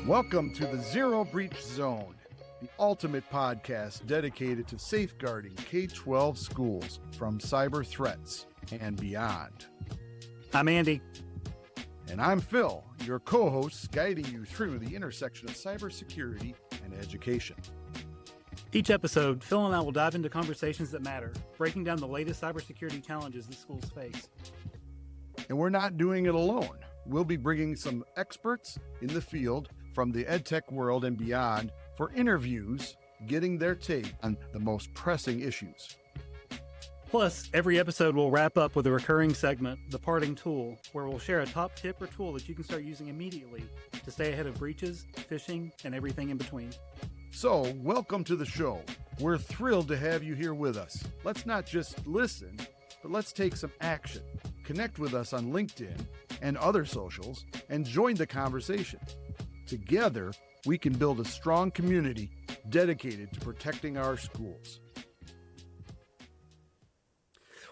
Welcome to the Zero Breach Zone, the ultimate podcast dedicated to safeguarding K-12 schools from cyber threats and beyond. I'm Andy. And I'm Phil, your co-host guiding you through the intersection of cybersecurity and education. Each episode, Phil and I will dive into conversations that matter, breaking down the latest cybersecurity challenges that schools face. And we're not doing it alone. We'll be bringing some experts in the field from the EdTech world and beyond for interviews, getting their take on the most pressing issues. Plus, every episode will wrap up with a recurring segment, The Parting Tool, where we'll share a top tip or tool that you can start using immediately to stay ahead of breaches, phishing, and everything in between. So, welcome to the show. We're thrilled to have you here with us. Let's not just listen, but let's take some action. Connect with us on LinkedIn and other socials and join the conversation. Together, we can build a strong community dedicated to protecting our schools.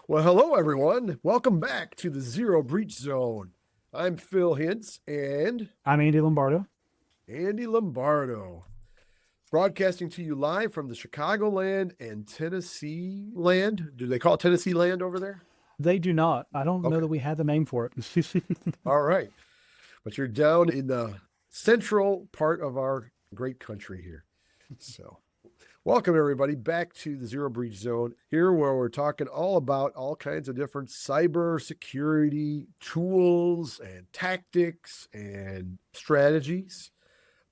Well, hello, everyone. Welcome back to the Zero Breach Zone. I'm Phil Hintz, and I'm Andy Lombardo. Andy Lombardo. Broadcasting to you live from the Chicagoland and Tennessee land. Do they call it Tennessee land over there? They do not. I don't know that we have the name for it. All right. But you're down in the central part of our great country here. So welcome, everybody, back to the Zero Breach Zone, here where we're talking all about all kinds of different cyber security tools and tactics and strategies.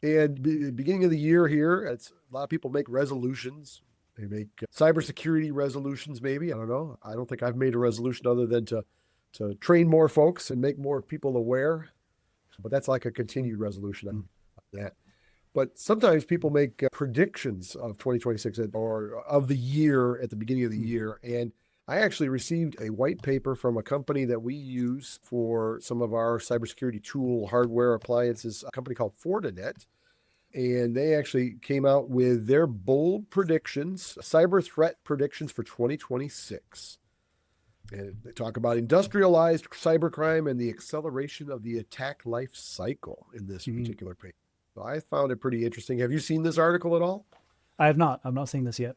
And beginning of the year here, a lot of people make resolutions. They make cybersecurity resolutions, maybe. I don't know. I don't think I've made a resolution other than to train more folks and make more people aware. But that's like a continued resolution on that. But sometimes people make predictions of 2026 or of the year at the beginning of the year. And I actually received a white paper from a company that we use for some of our cybersecurity tool hardware appliances, a company called Fortinet. And they actually came out with their bold predictions, cyber threat predictions for 2026. And they talk about industrialized cybercrime and the acceleration of the attack life cycle in this particular paper. So I found it pretty interesting. Have you seen this article at all? I have not. I've not seen this yet.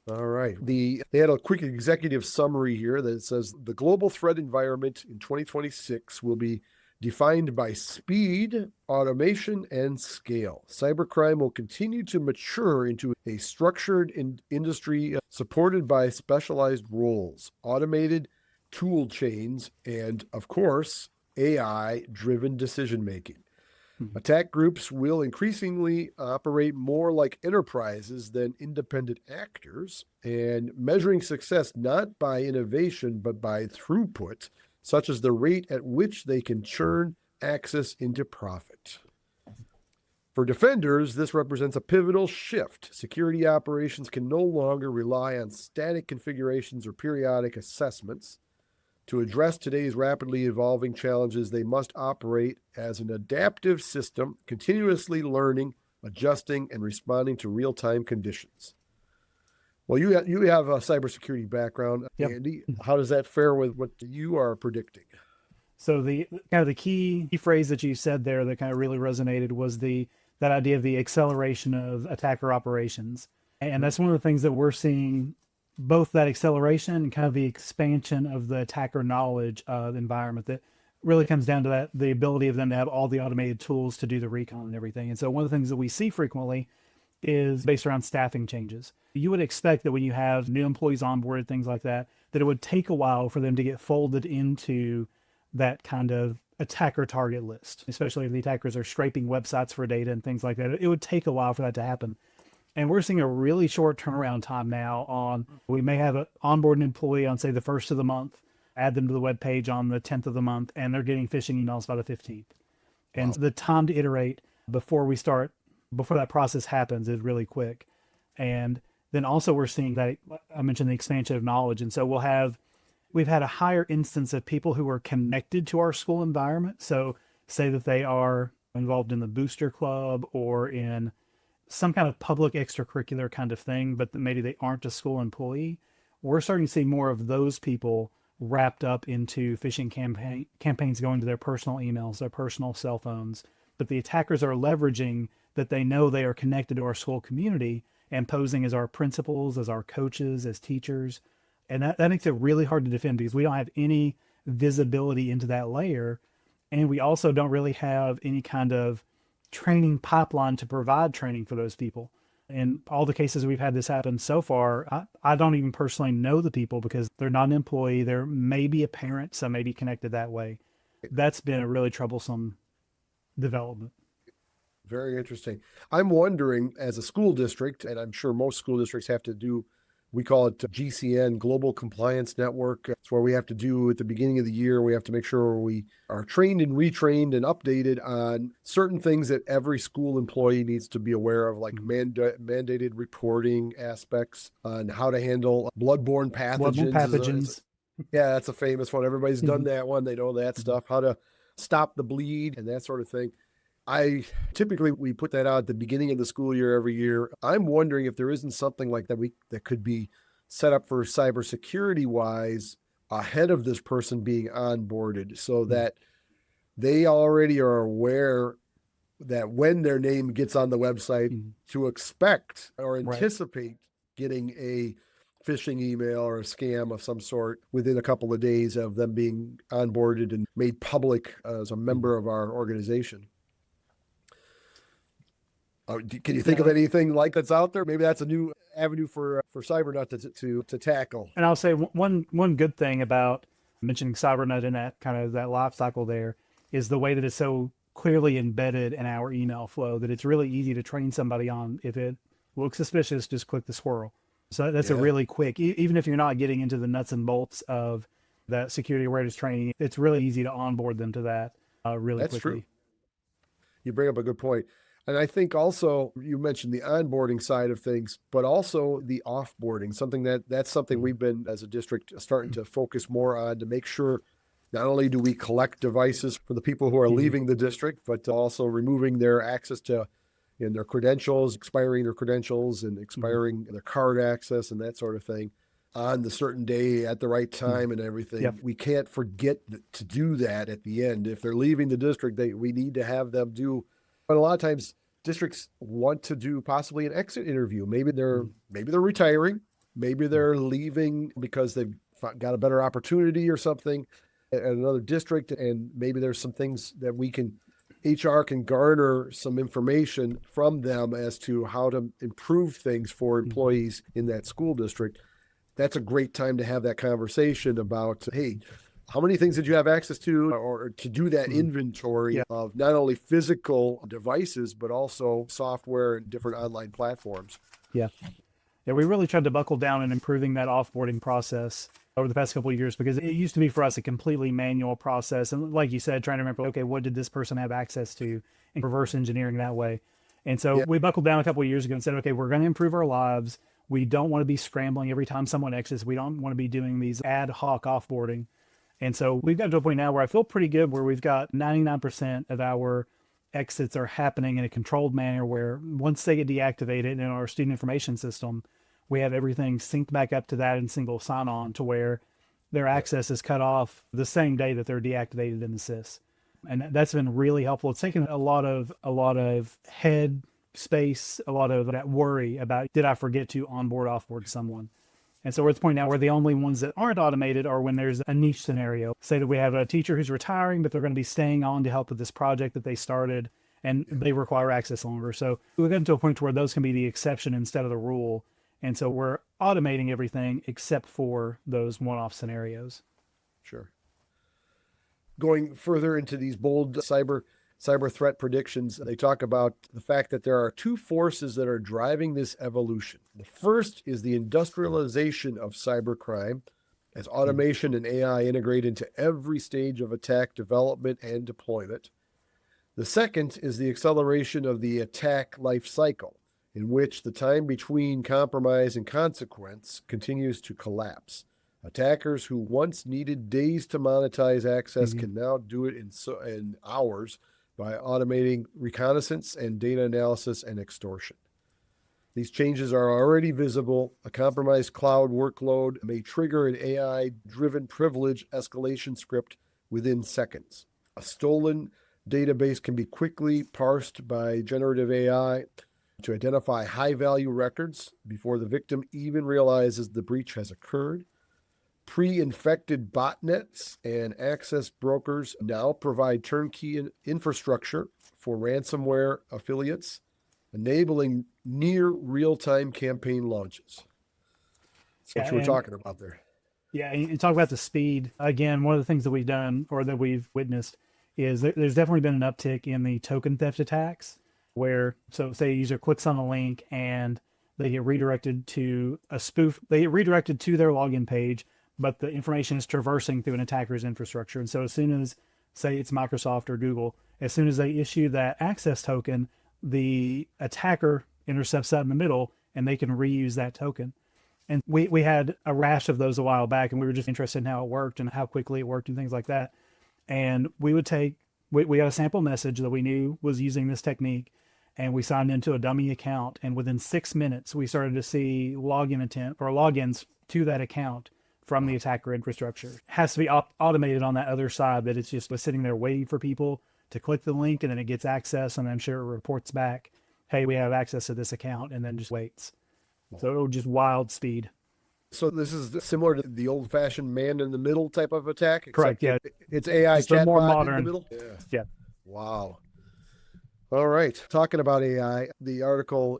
All right. They had a quick executive summary here that says the global threat environment in 2026 will be defined by speed, automation, and scale. Cybercrime will continue to mature into a structured industry supported by specialized roles, automated tool chains, and, of course, AI-driven decision-making. Attack groups will increasingly operate more like enterprises than independent actors, and measuring success not by innovation but by throughput, such as the rate at which they can churn access into profit. For defenders, this represents a pivotal shift. Security operations can no longer rely on static configurations or periodic assessments. To address today's rapidly evolving challenges, they must operate as an adaptive system, continuously learning, adjusting, and responding to real-time conditions. Well, you have a cybersecurity background, Yep. Andy. How does that fare with what you are predicting? So the key phrase that you said there that kind of really resonated was that idea of the acceleration of attacker operations. And that's one of the things that we're seeing, both that acceleration and kind of the expansion of the attacker knowledge environment that really comes down to the ability of them to have all the automated tools to do the recon and everything. And so one of the things that we see frequently is based around staffing changes. You would expect that when you have new employees onboarded, things like that it would take a while for them to get folded into that kind of attacker target list, especially if the attackers are scraping websites for data and things like that. It would take a while for that to happen. And we're seeing a really short turnaround time now on, we may have an onboard employee on, say, the 1st of the month, add them to the web page on the 10th of the month, and they're getting phishing emails by the 15th. And the time to iterate before that process happens is really quick. And then also we're seeing that, I mentioned the expansion of knowledge. And so we've had a higher instance of people who are connected to our school environment. So say that they are involved in the booster club or in some kind of public extracurricular kind of thing, but maybe they aren't a school employee. We're starting to see more of those people wrapped up into phishing campaigns going to their personal emails, their personal cell phones, but the attackers are leveraging that they know they are connected to our school community and posing as our principals, as our coaches, as teachers. And that makes it really hard to defend because we don't have any visibility into that layer. And we also don't really have any kind of training pipeline to provide training for those people. In all the cases we've had this happen so far, I don't even personally know the people because they're not an employee. They're maybe a parent, so maybe connected that way. That's been a really troublesome development. Very interesting. I'm wondering, as a school district, and I'm sure most school districts have to do, we call it GCN, Global Compliance Network. It's where we have to do at the beginning of the year, we have to make sure we are trained and retrained and updated on certain things that every school employee needs to be aware of, like mandated reporting aspects on how to handle bloodborne pathogens. Yeah, that's a famous one. Everybody's done that one. They know that stuff, how to stop the bleed and that sort of thing. We put that out at the beginning of the school year every year. I'm wondering if there isn't something like that that could be set up for cybersecurity wise ahead of this person being onboarded, so that they already are aware that when their name gets on the website to expect or anticipate getting a phishing email or a scam of some sort within a couple of days of them being onboarded and made public as a member of our organization. Can you think of anything like that's out there? Maybe that's a new avenue for CyberNut to tackle. And I'll say one good thing about mentioning CyberNut in that kind of that life cycle there is the way that it's so clearly embedded in our email flow that it's really easy to train somebody on. If it looks suspicious, just click the squirrel. So that's a really quick, even if you're not getting into the nuts and bolts of that security awareness training, it's really easy to onboard them to that really quickly. That's true. You bring up a good point. And I think also you mentioned the onboarding side of things, but also the offboarding, that's something we've been as a district starting to focus more on to make sure not only do we collect devices for the people who are leaving the district, but also removing their access to their credentials, expiring their credentials and expiring their card access and that sort of thing on the certain day at the right time and everything. Yep. We can't forget to do that at the end. If they're leaving the district, we need to have them do. But a lot of times districts want to do possibly an exit interview. Maybe they're retiring, maybe they're leaving because they've got a better opportunity or something at another district, and maybe there's some things that HR can garner some information from them as to how to improve things for employees in that school district. That's a great time to have that conversation about, hey, how many things did you have access to, or to do that inventory of not only physical devices, but also software and different online platforms. Yeah, we really tried to buckle down in improving that offboarding process over the past couple of years, because it used to be for us a completely manual process. And like you said, trying to remember, okay, what did this person have access to, and reverse engineering that way. And so we buckled down a couple of years ago and said, okay, we're going to improve our lives. We don't want to be scrambling every time someone exits. We don't want to be doing these ad hoc offboarding. And so we've got to a point now where I feel pretty good, where we've got 99% of our exits are happening in a controlled manner, where once they get deactivated in our student information system, we have everything synced back up to that in single sign-on, to where their access is cut off the same day that they're deactivated in the SIS. And that's been really helpful. It's taken a lot of head space, a lot of that worry about, did I forget to offboard someone? And so we're at the point now where the only ones that aren't automated are when there's a niche scenario. Say that we have a teacher who's retiring, but they're going to be staying on to help with this project that they started, and they require access longer. So we've gotten to a point where those can be the exception instead of the rule. And so we're automating everything except for those one-off scenarios. Sure. Going further into these bold cyber threat predictions, they talk about the fact that there are two forces that are driving this evolution. The first is the industrialization of cybercrime, as automation and AI integrate into every stage of attack development and deployment. The second is the acceleration of the attack life cycle, in which the time between compromise and consequence continues to collapse. Attackers who once needed days to monetize access can now do it in hours by automating reconnaissance and data analysis and extortion. These changes are already visible. A compromised cloud workload may trigger an AI-driven privilege escalation script within seconds. A stolen database can be quickly parsed by generative AI to identify high-value records before the victim even realizes the breach has occurred. Pre-infected botnets and access brokers now provide turnkey infrastructure for ransomware affiliates, enabling near real-time campaign launches. That's what you were talking about there. Yeah, and you talk about the speed. Again, one of the things that we've done or that we've witnessed is there's definitely been an uptick in the token theft attacks where, so say a user clicks on a link and they get redirected to a spoof, they get redirected to their login page, but the information is traversing through an attacker's infrastructure. And so as soon as, say it's Microsoft or Google, as soon as they issue that access token, the attacker intercepts that in the middle and they can reuse that token. And we had a rash of those a while back, and we were just interested in how it worked and how quickly it worked and things like that. And we would we got a sample message that we knew was using this technique, and we signed into a dummy account. And within 6 minutes, we started to see logins to that account from the attacker infrastructure. It has to be automated on that other side, that it's just sitting there waiting for people to click the link, and then it gets access, and I'm sure it reports back, hey, we have access to this account, and then just waits. So just wild speed. So this is similar to the old-fashioned man-in-the-middle type of attack? Correct, yeah. It's AI Just more chatbot modern. in the middle? Yeah. Wow. All right. Talking about AI, the article,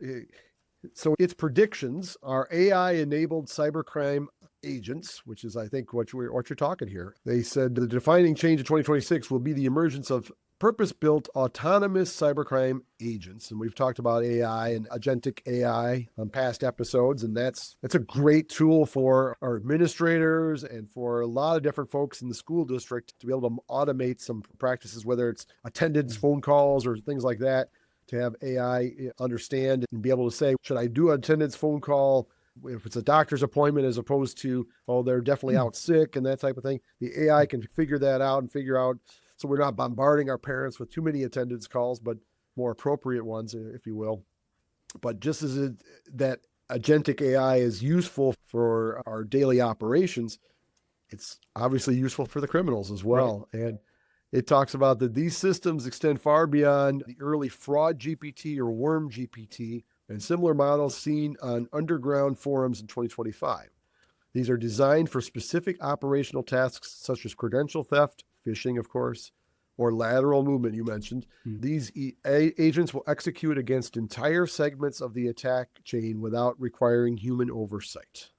so its predictions are AI-enabled cybercrime agents, which is, I think, what you're talking here. They said the defining change in 2026 will be the emergence of purpose-built autonomous cybercrime agents. And we've talked about AI and agentic AI on past episodes, and that's a great tool for our administrators and for a lot of different folks in the school district to be able to automate some practices, whether it's attendance phone calls or things like that, to have AI understand and be able to say, should I do an attendance phone call if it's a doctor's appointment, as opposed to, oh, they're definitely out sick and that type of thing. The AI can figure that out and figure out, so we're not bombarding our parents with too many attendance calls, but more appropriate ones, if you will. But just as that agentic AI is useful for our daily operations, it's obviously useful for the criminals as well. Right. And it talks about that these systems extend far beyond the early fraud GPT or worm GPT and similar models seen on underground forums in 2025. These are designed for specific operational tasks such as credential theft, phishing, of course, or lateral movement you mentioned. These agents will execute against entire segments of the attack chain without requiring human oversight.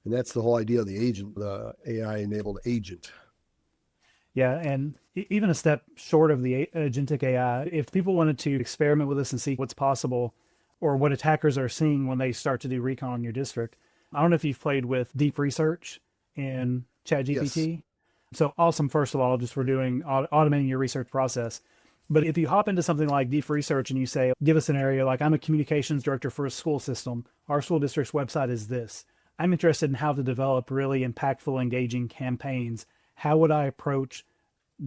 And that's the whole idea of the agent, the AI-enabled agent. Yeah, and even a step short of the agentic AI, if people wanted to experiment with this and see what's possible or what attackers are seeing when they start to do recon on your district, I don't know if you've played with deep research in ChatGPT. Yes. So awesome, first of all, just for doing automating your research process. But if you hop into something like deep research and you say, give us an area, like I'm a communications director for a school system. Our school district's website is this. I'm interested in how to develop really impactful, engaging campaigns. How would I approach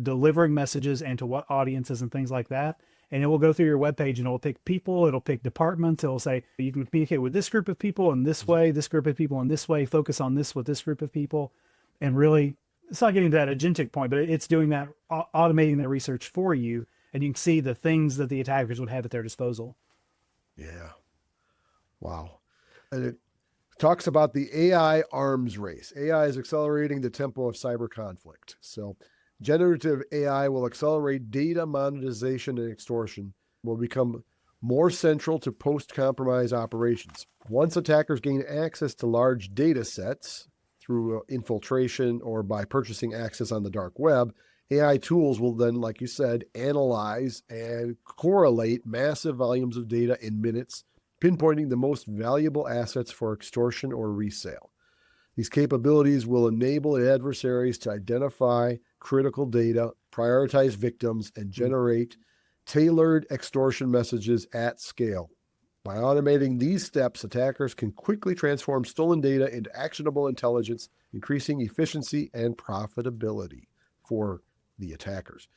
delivering messages and to what audiences and things like that? And it will go through your webpage and it will pick people, it'll pick departments, it'll say, you can communicate with this group of people in this way, this group of people in this way, focus on this with this group of people. And really, it's not getting to that agentic point, but it's doing that, automating that research for you. And you can see the things that the attackers would have at their disposal. Yeah. Wow. And it talks about the AI arms race. AI is accelerating the tempo of cyber conflict. So generative AI will accelerate data monetization and extortion, will become more central to post-compromise operations. Once attackers gain access to large data sets through infiltration or by purchasing access on the dark web, AI tools will then, like you said, analyze and correlate massive volumes of data in minutes, pinpointing the most valuable assets for extortion or resale. These capabilities will enable adversaries to identify critical data, prioritize victims, and generate tailored extortion messages at scale. By automating these steps, attackers can quickly transform stolen data into actionable intelligence, increasing efficiency and profitability for the attackers.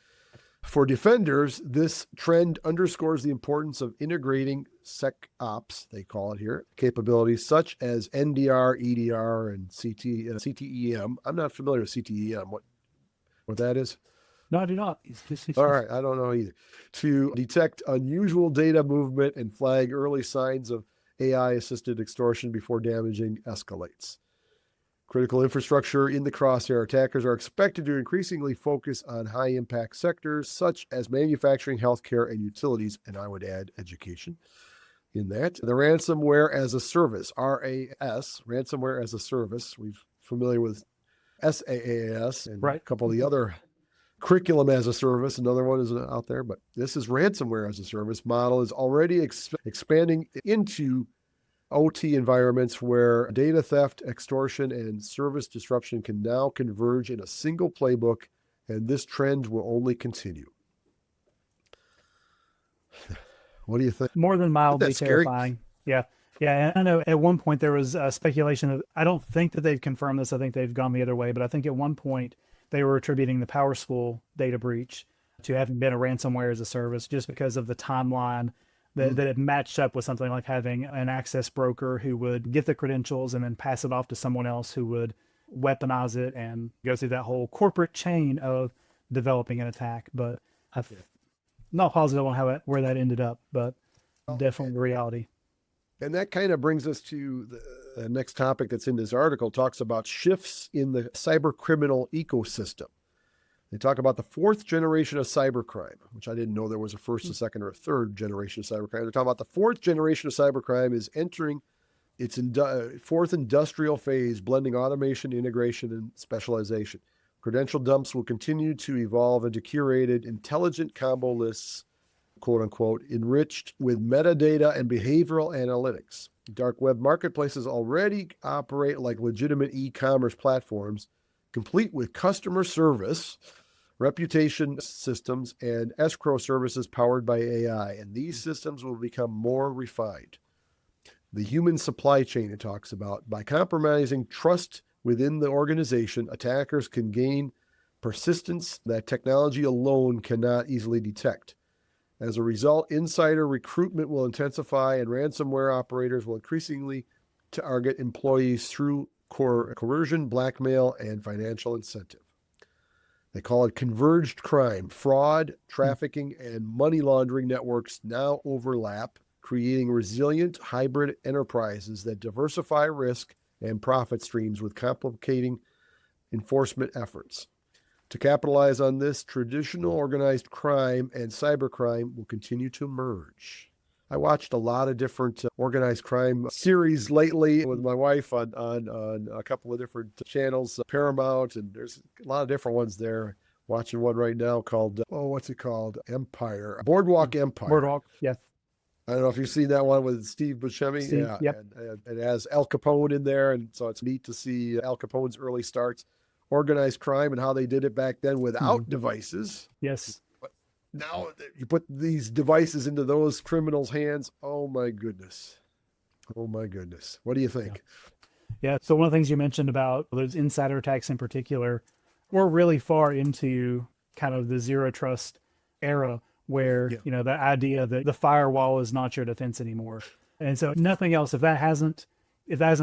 For defenders, this trend underscores the importance of integrating SecOps, they call it here, capabilities such as NDR, EDR, and CTEM. I'm not familiar with CTEM. What that is? No, I do not. All right, I don't know either. To detect unusual data movement and flag early signs of AI-assisted extortion before damaging escalates. Critical infrastructure in the crosshair. Attackers are expected to increasingly focus on high-impact sectors such as manufacturing, healthcare, and utilities, and I would add education in that. The ransomware-as-a-service, RAS, ransomware-as-a-service. We're familiar with SaaS and a Right. couple of the other curriculum as a service. Another one is out there, but this is ransomware as a service model is already expanding into OT environments where data theft, extortion, and service disruption can now converge in a single playbook, and this trend will only continue. What do you think? More than mildly Scary? terrifying. Yeah. Yeah. And I know at one point there was speculation of, I don't think that they've confirmed this. I think they've gone the other way, but I think at one point they were attributing the PowerSchool data breach to having been a ransomware as a service just because of the timeline that it matched up with something like having an access broker who would get the credentials and then pass it off to someone else who would weaponize it and go through that whole corporate chain of developing an attack. But I'm not positive on where that ended up, but definitely the reality. And that kind of brings us to the next topic that's in this article, talks about shifts in the cyber criminal ecosystem. They talk about the fourth generation of cybercrime, which I didn't know there was a first, a second, or a third generation of cybercrime. They're talking about the fourth generation of cybercrime is entering its fourth industrial phase, blending automation, integration, and specialization. Credential dumps will continue to evolve into curated, intelligent combo lists, quote unquote, enriched with metadata and behavioral analytics. Dark web marketplaces already operate like legitimate e-commerce platforms, complete with customer service, reputation systems, and escrow services powered by AI. And these systems will become more refined. The human supply chain it talks about. By compromising trust within the organization, attackers can gain persistence that technology alone cannot easily detect. As a result, insider recruitment will intensify and ransomware operators will increasingly target employees through coercion, blackmail, and financial incentive. They call it converged crime. Fraud, trafficking, and money laundering networks now overlap, creating resilient hybrid enterprises that diversify risk and profit streams with complicating enforcement efforts. To capitalize on this, traditional organized crime and cybercrime will continue to merge. I watched a lot of different organized crime series lately with my wife on a couple of different channels, Paramount, and there's a lot of different ones there. Watching one right now called, what's it called? Empire. Boardwalk Empire. Boardwalk, yes. I don't know if you've seen that one with Steve Buscemi. Yeah, yep. And it has Al Capone in there, and so it's neat to see Al Capone's early starts. Organized crime and how they did it back then without devices. Yes. But now you put these devices into those criminals' hands. Oh my goodness. Oh my goodness. What do you think? Yeah. So one of the things you mentioned about those insider attacks in particular, we're really far into kind of the zero trust era where, the idea that the firewall is not your defense anymore. And so nothing else, if that hasn't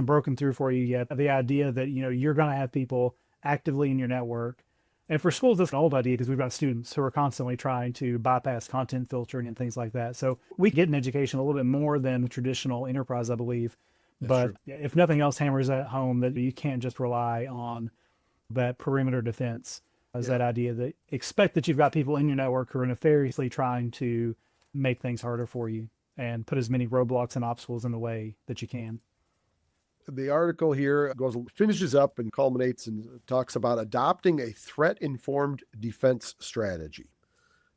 broken through for you yet, the idea that, you're going to have people actively in your network. And for schools, that's an old idea because we've got students who are constantly trying to bypass content filtering and things like that. So we get an education a little bit more than the traditional enterprise, I believe. But if nothing else hammers at home that you can't just rely on that perimeter defense as that idea that expect that you've got people in your network who are nefariously trying to make things harder for you and put as many roadblocks and obstacles in the way that you can. The article here finishes up and culminates and talks about adopting a threat-informed defense strategy.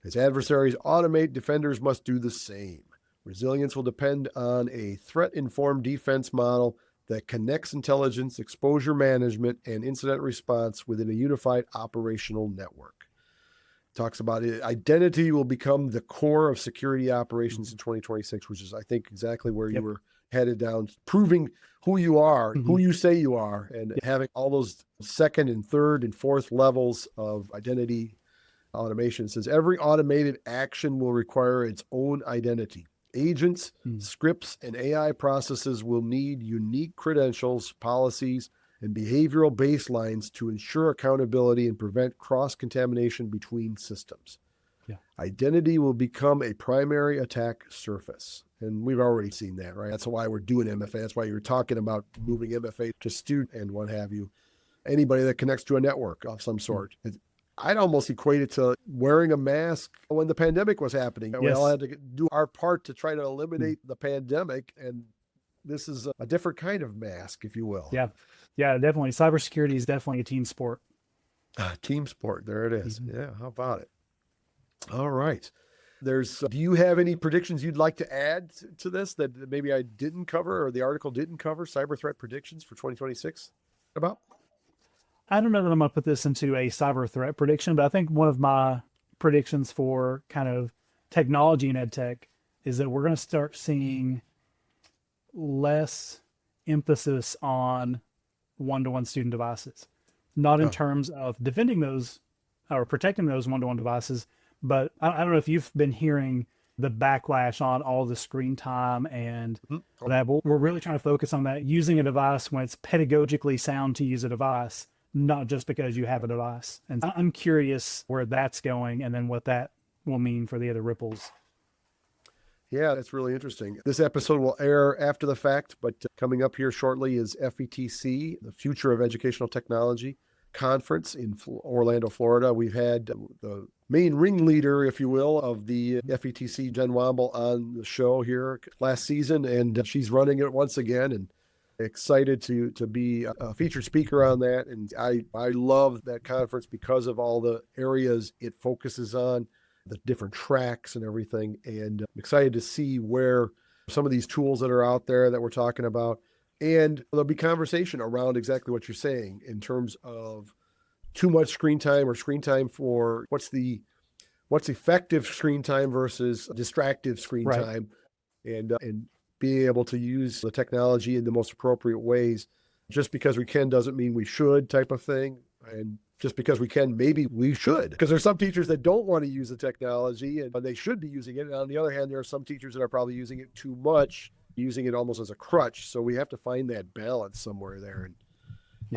As adversaries automate, defenders must do the same. Resilience will depend on a threat-informed defense model that connects intelligence, exposure management, and incident response within a unified operational network. Talks about identity will become the core of security operations in 2026, which is, I think, exactly where you were headed down, proving who you are, who you say you are, and having all those second and third and fourth levels of identity automation. It says every automated action will require its own identity. Agents, scripts, and AI processes will need unique credentials, policies, and behavioral baselines to ensure accountability and prevent cross-contamination between systems. Yeah. Identity will become a primary attack surface. And we've already seen that, right? That's why we're doing MFA. That's why you're talking about moving MFA to student and what have you. Anybody that connects to a network of some sort. I'd almost equate it to wearing a mask when the pandemic was happening. We all had to do our part to try to eliminate the pandemic. And this is a different kind of mask, if you will. Yeah. Yeah, definitely. Cybersecurity is definitely a team sport. Team sport. There it is. Yeah. How about it? All right. Do you have any predictions you'd like to add to this that maybe I didn't cover or the article didn't cover? Cyber threat predictions for 2026 about? I don't know that I'm going to put this into a cyber threat prediction, but I think one of my predictions for kind of technology and EdTech is that we're going to start seeing less emphasis on one-to-one student devices, not in terms of defending those or protecting those one-to-one devices, but I don't know if you've been hearing the backlash on all the screen time and that. We're really trying to focus on that, using a device when it's pedagogically sound to use a device, not just because you have a device. And I'm curious where that's going and then what that will mean for the other ripples. Yeah, that's really interesting. This episode will air after the fact, but coming up here shortly is FETC, the Future of Educational Technology conference in Orlando, Florida. We've had the main ringleader, if you will, of the FETC, Jen Womble, on the show here last season, and she's running it once again, and excited to be a featured speaker on that. And I love that conference because of all the areas it focuses on, the different tracks and everything. And I'm excited to see where some of these tools that are out there that we're talking about. And there'll be conversation around exactly what you're saying in terms of too much screen time or screen time for what's effective screen time versus distractive screen time, and being able to use the technology in the most appropriate ways. Just because we can doesn't mean we should, type of thing. And just because we can, maybe we should, because there's some teachers that don't want to use the technology and they should be using it. And on the other hand, there are some teachers that are probably using it too much, using it almost as a crutch. So we have to find that balance somewhere there. And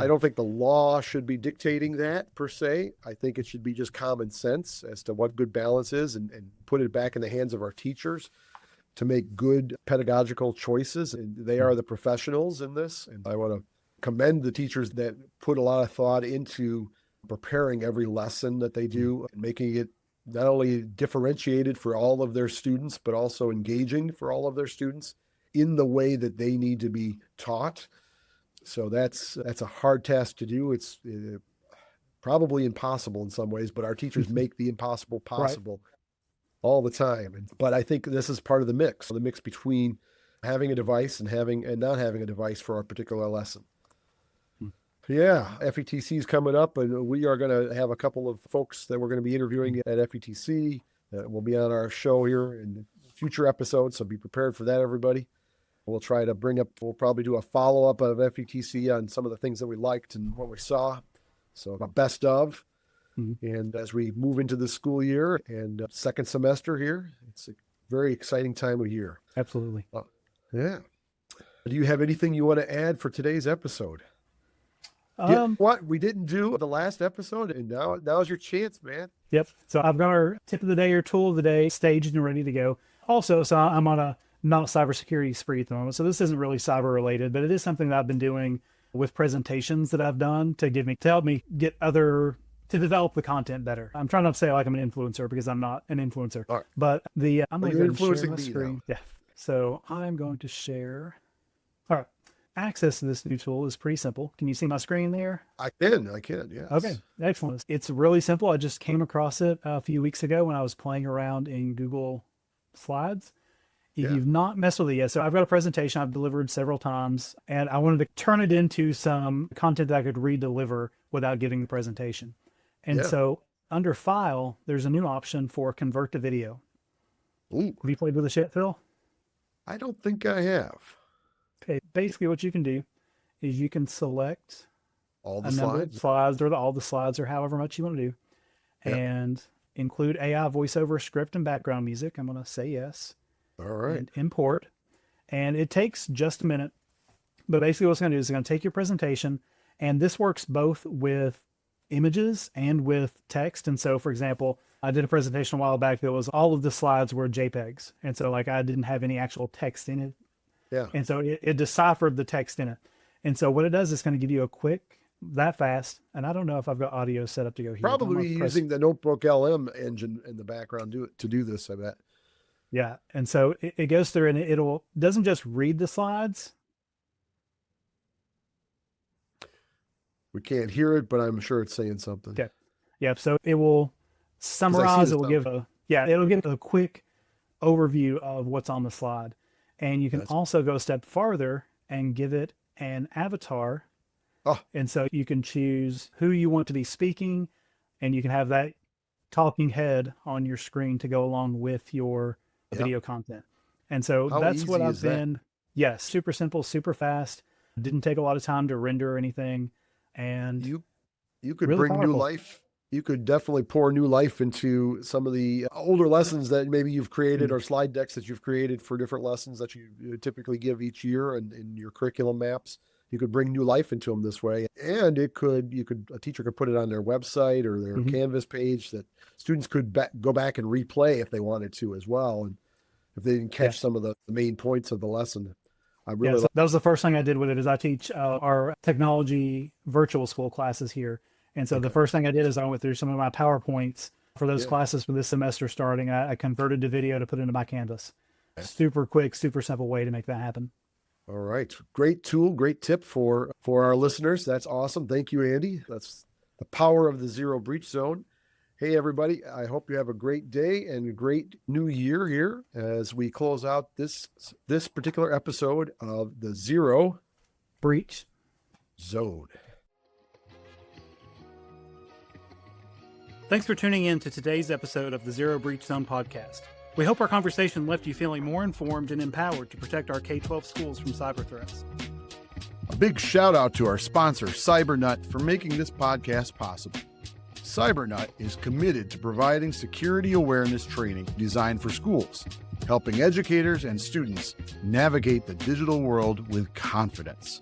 I don't think the law should be dictating that per se. I think it should be just common sense as to what good balance is, and put it back in the hands of our teachers to make good pedagogical choices. And they are the professionals in this. And I want to commend the teachers that put a lot of thought into preparing every lesson that they do and making it not only differentiated for all of their students, but also engaging for all of their students in the way that they need to be taught. So that's a hard task to do. It's probably impossible in some ways, but our teachers make the impossible possible all the time. But I think this is part of the mix between having a device and not having a device for a particular lesson. Yeah, FETC is coming up, and we are going to have a couple of folks that we're going to be interviewing at FETC that will be on our show here in future episodes, so be prepared for that, everybody. We'll probably do a follow-up of FETC on some of the things that we liked and what we saw, so a best of. And as we move into the school year and second semester here, it's a very exciting time of year. Absolutely. Yeah. Do you have anything you want to add for today's episode? What we didn't do the last episode, and now's your chance, man. Yep. So I've got our tip of the day or tool of the day staged and ready to go. Also, so I'm on a not cybersecurity spree at the moment. So this isn't really cyber related, but it is something that I've been doing with presentations that I've done to help me to develop the content better. I'm trying not to say like I'm an influencer because I'm not an influencer, but I'm going to share my screen. Yeah. So I'm going to share. All right. Access to this new tool is pretty simple. Can you see my screen there? I can, yes. Okay, excellent. It's really simple. I just came across it a few weeks ago when I was playing around in Google Slides. If you've not messed with it yet, so I've got a presentation I've delivered several times, and I wanted to turn it into some content that I could re-deliver without giving the presentation. And so under File, there's a new option for Convert to Video. Ooh. Have you played with this yet, Phil? I don't think I have. Okay, basically what you can do is you can select all the number of slides or all the slides or however much you want to do, and include AI voiceover script and background music. I'm going to say yes. All right. And import. And it takes just a minute. But basically what's going to do is it's going to take your presentation And this works both with images and with text. And so, for example, I did a presentation a while back that was all of the slides were JPEGs. And so like I didn't have any actual text in it. Yeah. And so it deciphered the text in it. And so what it does is kind of give you a quick, that fast. And I don't know if I've got audio set up to go here. Probably using the Notebook LM engine in the background to do this, I bet. Yeah. And so it goes through and it doesn't just read the slides. We can't hear it, but I'm sure it's saying something. Okay. Yeah. So it will summarize, it'll give a quick overview of what's on the slide. And you can also go a step farther and give it an avatar. Oh. And so you can choose who you want to be speaking, and you can have that talking head on your screen to go along with your video content. And so that's what I've been. Yes. Super simple, super fast. Didn't take a lot of time to render or anything. And you could really bring new life. You could definitely pour new life into some of the older lessons that maybe you've created or slide decks that you've created for different lessons that you typically give each year and in your curriculum maps. You could bring new life into them this way. And a teacher could put it on their website or their Canvas page that students could go back and replay if they wanted to as well. And if they didn't catch some of the main points of the lesson. So that was the first thing I did with it. Is I teach our technology virtual school classes here. And so the first thing I did is I went through some of my PowerPoints for those classes for this semester starting. I converted to video to put into my Canvas. Super quick, super simple way to make that happen. All right. Great tool, great tip for our listeners. That's awesome. Thank you, Andy. That's the power of the Zero Breach Zone. Hey, everybody. I hope you have a great day and a great new year here as we close out this particular episode of the Zero Breach Zone. Thanks for tuning in to today's episode of the Zero Breach Zone podcast. We hope our conversation left you feeling more informed and empowered to protect our K-12 schools from cyber threats. A big shout out to our sponsor, CyberNut, for making this podcast possible. CyberNut is committed to providing security awareness training designed for schools, helping educators and students navigate the digital world with confidence.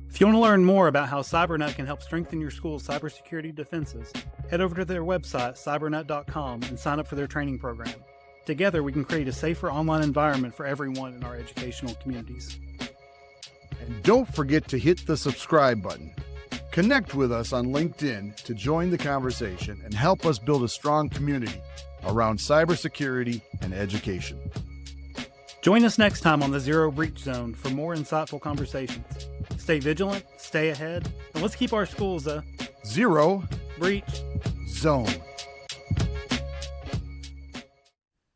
If you want to learn more about how CyberNut can help strengthen your school's cybersecurity defenses, head over to their website, cybernut.com, and sign up for their training program. Together, we can create a safer online environment for everyone in our educational communities. And don't forget to hit the subscribe button. Connect with us on LinkedIn to join the conversation and help us build a strong community around cybersecurity and education. Join us next time on the Zero Breach Zone for more insightful conversations. Stay vigilant, stay ahead, and let's keep our schools a Zero Breach Zone.